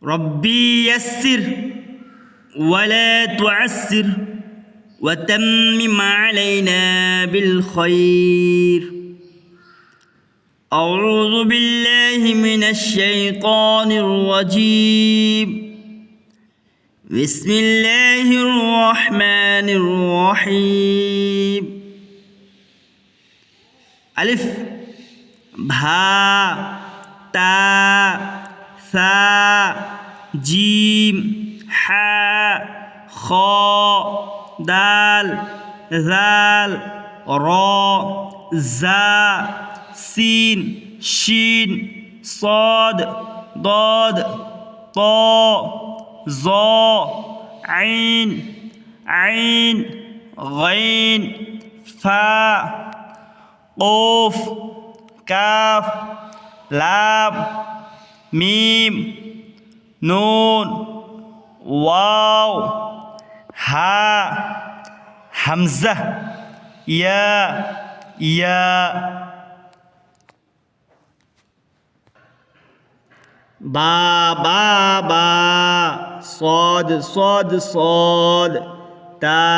ربي يسر ولا تعسر وتمم علينا بالخير. أعوذ بالله من الشيطان الرجيم. بسم الله الرحمن الرحيم. ألف भा ता सा जीम हा खा दाल जाल रा जा सीन शीन صاد ضاد طا ظا عين عين غين فا قوف কাফ লাম মিম নুন ওয়াও হা হামজা ইয়া বা صاد তা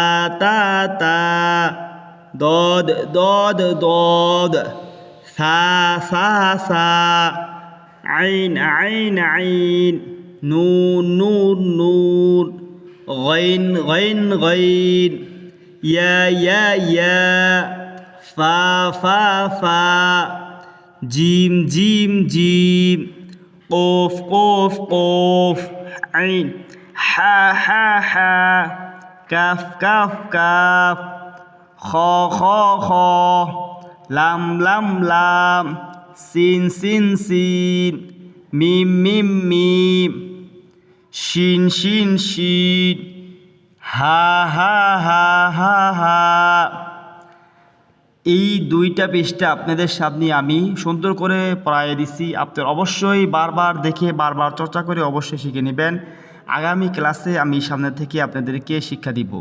ضاد सा عين نون غين يا فا جيم قوف عين حا كاف خا লাম সিন মিম শিন হা। এই দুইটা পৃষ্ঠা আপনাদের সামনে আমি সুন্দর করে পড়াইয়ে দিচ্ছি। আপনারা অবশ্যই বারবার দেখে বারবার চর্চা করে অবশ্যই শিখে নেবেন। আগামী ক্লাসে আমি সামনে থেকে আপনাদেরকে শিক্ষা দিব।